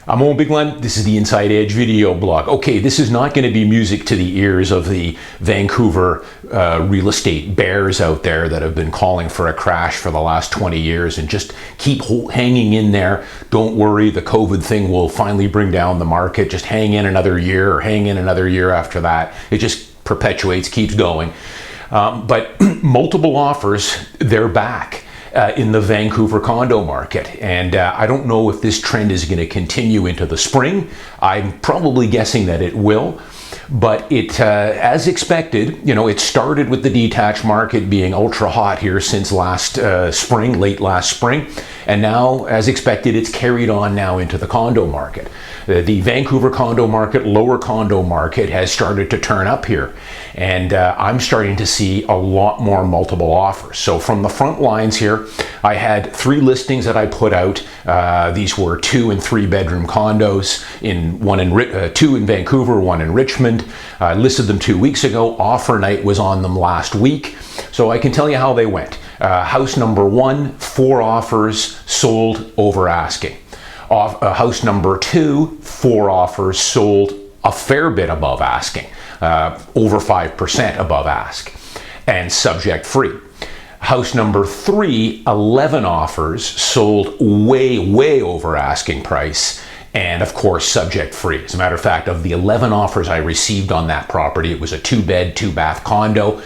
I'm Owen Bigland. This is the Inside Edge video blog. Okay, this is not going to be music to the ears of the Vancouver real estate bears out there that have been calling for a crash for the last 20 years and just keep hanging in there. Don't worry, the COVID thing will finally bring down the market. Just hang in another year or hang in another year after that. It just perpetuates, keeps going. But multiple offers, they're back. In the Vancouver condo market. And I don't know if this trend is going to continue into the spring. I'm probably guessing that it will. But it, as expected, it started with the detached market being ultra hot here since late last spring. And now, as expected, it's carried on now into the condo market. The Vancouver condo market, lower condo market has started to turn up here. And I'm starting to see a lot more multiple offers. So from the front lines here, I had 3 listings that I put out. These were 2 and 3 bedroom condos, two in Vancouver, 1 in Richmond. I listed them 2 weeks ago. Offer night was on them last week. So I can tell you how they went. House number 1, 4 offers, sold over asking. House number 2, 4 offers, sold a fair bit above asking, over 5% above ask, and subject free. House number 3, 11 offers, sold way over asking price, and of course subject free. As a matter of fact, of the 11 offers I received on that property, it was a 2-bed, 2-bath condo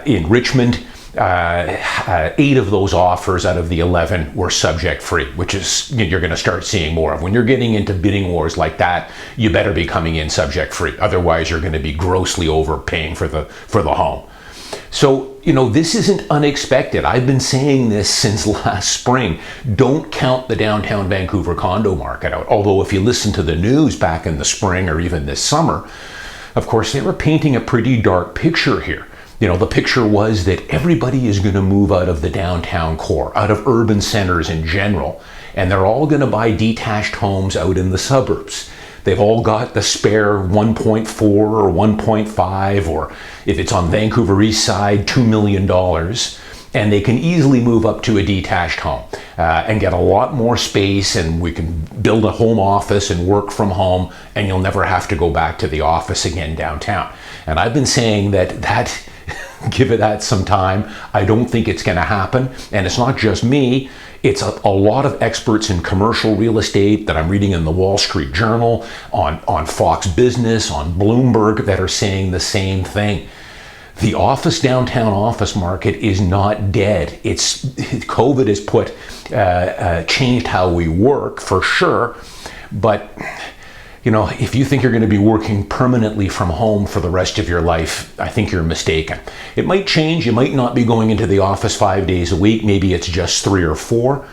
in Richmond. 8 of those offers out of the 11 were subject free, which is you're going to start seeing more of. When you're getting into bidding wars like that, you better be coming in subject free. Otherwise, you're going to be grossly overpaying for the home. So, this isn't unexpected. I've been saying this since last spring. Don't count the downtown Vancouver condo market out. Although if you listen to the news back in the spring or even this summer, of course, they were painting a pretty dark picture here. The picture was that everybody is going to move out of the downtown core, out of urban centers in general, and they're all going to buy detached homes out in the suburbs. They've all got the spare 1.4 or 1.5, or if it's on Vancouver East Side, $2 million, and they can easily move up to a detached home and get a lot more space, and we can build a home office and work from home, and you'll never have to go back to the office again downtown. And I've been saying that give it that some time. I don't think it's going to happen. And it's not just me. It's a lot of experts in commercial real estate that I'm reading in the Wall Street Journal, on Fox Business, on Bloomberg, that are saying the same thing. The downtown office market is not dead. COVID has changed how we work for sure. But if you think you're going to be working permanently from home for the rest of your life, I think you're mistaken. It might change. You might not be going into the office 5 days a week. Maybe it's just 3 or 4.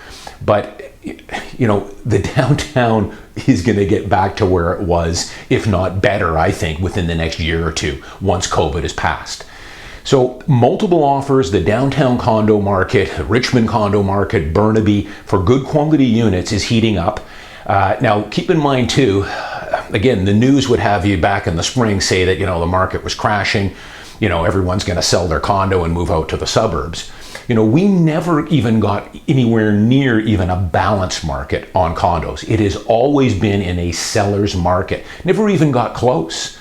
But, the downtown is going to get back to where it was, if not better, I think, within the next year or 2, once COVID is passed. So multiple offers, the downtown condo market, Richmond condo market, Burnaby, for good quality units is heating up. Now, keep in mind too, again, the news would have you back in the spring say that, the market was crashing, everyone's going to sell their condo and move out to the suburbs. We never even got anywhere near even a balanced market on condos. It has always been in a seller's market, never even got close.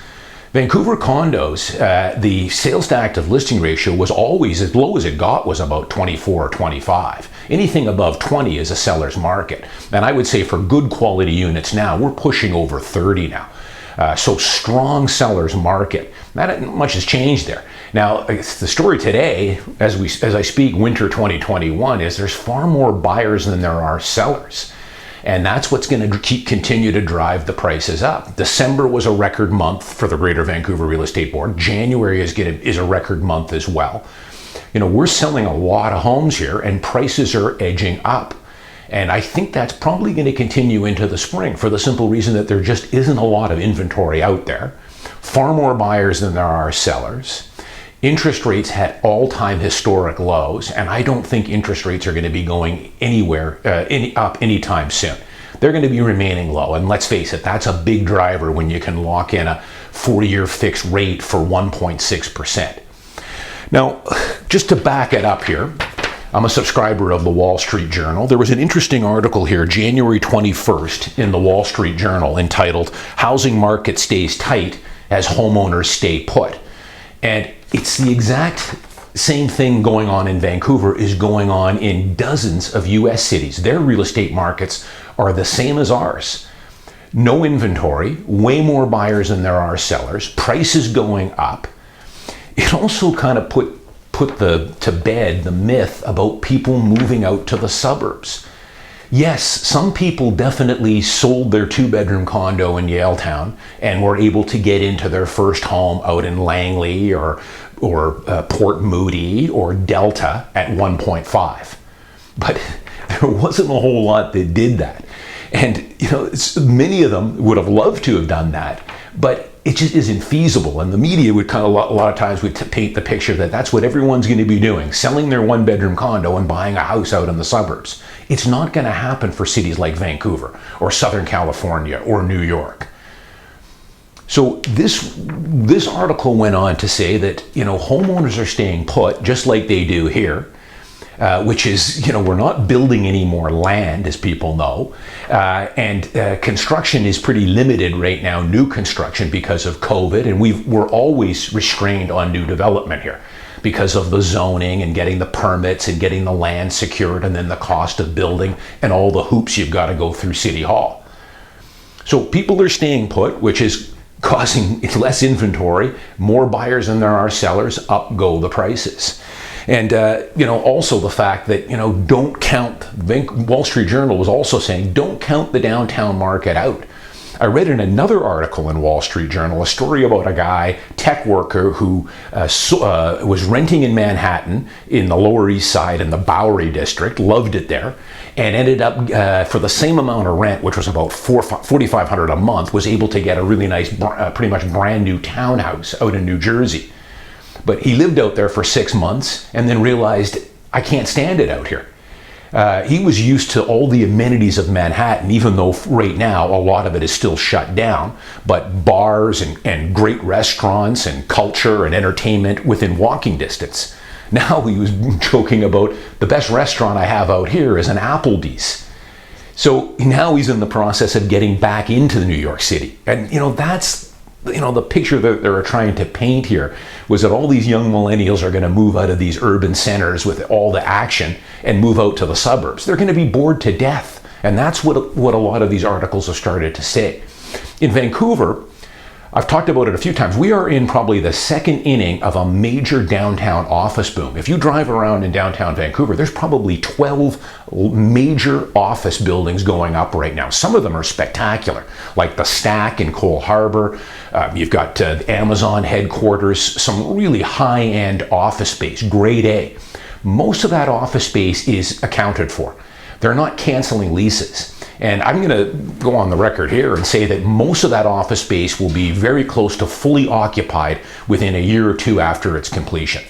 Vancouver condos, the sales to active listing ratio was always, as low as it got, was about 24 or 25. Anything above 20 is a seller's market. And I would say for good quality units now, we're pushing over 30 now. So strong seller's market. Not much has changed there. Now, the story today, as I speak, winter 2021, is there's far more buyers than there are sellers. And that's what's going to continue to drive the prices up. December was a record month for the Greater Vancouver Real Estate Board. January is a record month as well. We're selling a lot of homes here, and prices are edging up. And I think that's probably going to continue into the spring for the simple reason that there just isn't a lot of inventory out there. Far more buyers than there are sellers. Interest rates had all-time historic lows, and I don't think interest rates are going to be going anywhere up anytime soon. They're going to be remaining low, and let's face it, that's a big driver when you can lock in a 4-year fixed rate for 1.6%. Now, just to back it up here, I'm a subscriber of the Wall Street Journal. There was an interesting article here, January 21st, in the Wall Street Journal entitled, "Housing Market Stays Tight as Homeowners Stay Put." And it's the exact same thing going on in Vancouver is going on in dozens of US cities. Their real estate markets are the same as ours. No inventory, way more buyers than there are sellers, prices going up. It also kind of put to bed the myth about people moving out to the suburbs. Yes, some people definitely sold their 2-bedroom condo in Yaletown and were able to get into their first home out in Langley or Port Moody or Delta at 1.5. But there wasn't a whole lot that did that. And many of them would have loved to have done that, but it just isn't feasible. And the media would kind of a lot of times would paint the picture that that's what everyone's going to be doing, selling their 1-bedroom condo and buying a house out in the suburbs. It's not going to happen for cities like Vancouver or Southern California or New York. So this article went on to say that homeowners are staying put just like they do here. Which is, we're not building any more land, as people know, and construction is pretty limited right now, new construction, because of COVID, and we're always restrained on new development here because of the zoning and getting the permits and getting the land secured and then the cost of building and all the hoops you've got to go through City Hall. So people are staying put, which is causing less inventory, more buyers than there are sellers, up go the prices. And, also the fact that, don't count, Wall Street Journal was also saying, don't count the downtown market out. I read in another article in Wall Street Journal a story about a guy, tech worker, who was renting in Manhattan in the Lower East Side in the Bowery district, loved it there, and ended up, for the same amount of rent, which was about $4,500 a month, was able to get a really nice, pretty much brand new townhouse out in New Jersey. But he lived out there for 6 months and then realized, I can't stand it out here. He was used to all the amenities of Manhattan, even though right now a lot of it is still shut down, but bars and great restaurants and culture and entertainment within walking distance. Now he was joking about the best restaurant I have out here is an Applebee's. So now he's in the process of getting back into New York City. And, that's the picture that they're trying to paint here was that all these young millennials are going to move out of these urban centers with all the action and move out to the suburbs. They're going to be bored to death. And that's what a lot of these articles have started to say. In Vancouver, I've talked about it a few times. We are in probably the second inning of a major downtown office boom. If you drive around in downtown Vancouver, there's probably 12 major office buildings going up right now. Some of them are spectacular, like the Stack in Cole Harbour. You've got Amazon headquarters, some really high-end office space, grade A. Most of that office space is accounted for. They're not canceling leases. And I'm going to go on the record here and say that most of that office space will be very close to fully occupied within a year or two after its completion.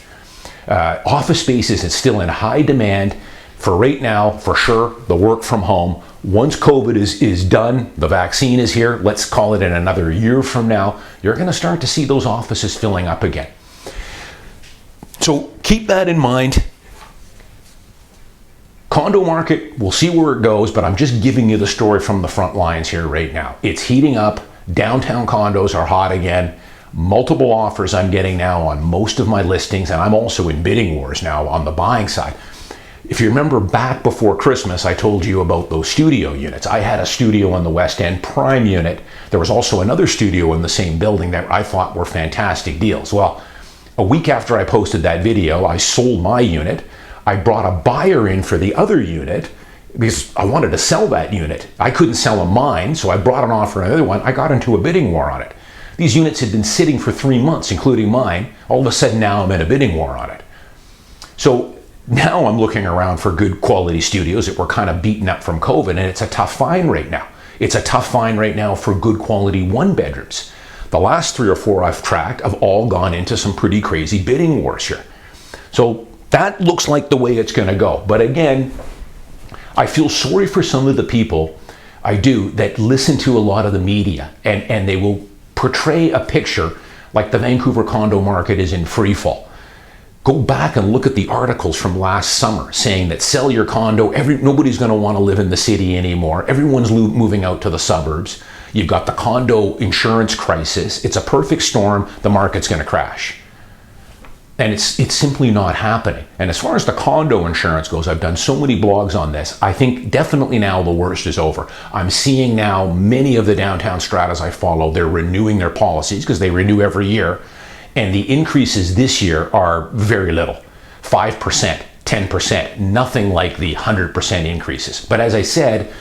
Office space is still in high demand for right now, for sure, the work from home. Once COVID is done, the vaccine is here, let's call it in another year from now, you're going to start to see those offices filling up again. So keep that in mind. Condo market, we'll see where it goes, but I'm just giving you the story from the front lines here right now. It's heating up. Downtown condos are hot again. Multiple offers I'm getting now on most of my listings, and I'm also in bidding wars now on the buying side. If you remember back before Christmas, I told you about those studio units. I had a studio on the West End, prime unit. There was also another studio in the same building that I thought were fantastic deals. Well, a week after I posted that video, I sold my unit. I brought a buyer in for the other unit because I wanted to sell that unit. I couldn't sell mine, so I brought an offer on another one. I got into a bidding war on it. These units had been sitting for 3 months, including mine. All of a sudden now I'm in a bidding war on it. So now I'm looking around for good quality studios that were kind of beaten up from COVID, and it's a tough find right now. It's a tough find right now for good quality 1-bedrooms. The last 3 or 4 I've tracked have all gone into some pretty crazy bidding wars here. So that looks like the way it's going to go. But again, I feel sorry for some of the people, I do, that listen to a lot of the media and they will portray a picture like the Vancouver condo market is in free fall. Go back and look at the articles from last summer saying that sell your condo, nobody's going to want to live in the city anymore. Everyone's moving out to the suburbs. You've got the condo insurance crisis. It's a perfect storm. The market's going to crash. And it's simply not happening. And as far as the condo insurance goes, I've done so many blogs on this. I think definitely now the worst is over. I'm seeing now many of the downtown stratas I follow, they're renewing their policies because they renew every year. And the increases this year are very little, 5%, 10%, nothing like the 100% increases. But as I said,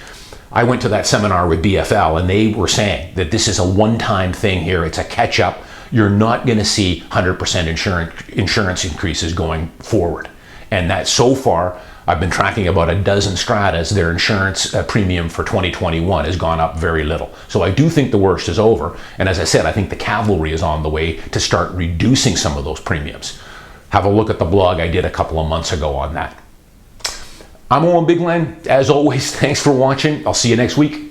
I went to that seminar with BFL and they were saying that this is a one-time thing here. It's a catch-up. You're not going to see 100% insurance increases going forward. And that so far, I've been tracking about a dozen stratas, their insurance premium for 2021 has gone up very little. So I do think the worst is over. And as I said, I think the cavalry is on the way to start reducing some of those premiums. Have a look at the blog I did a couple of months ago on that. I'm Owen Bigland. As always, thanks for watching. I'll see you next week.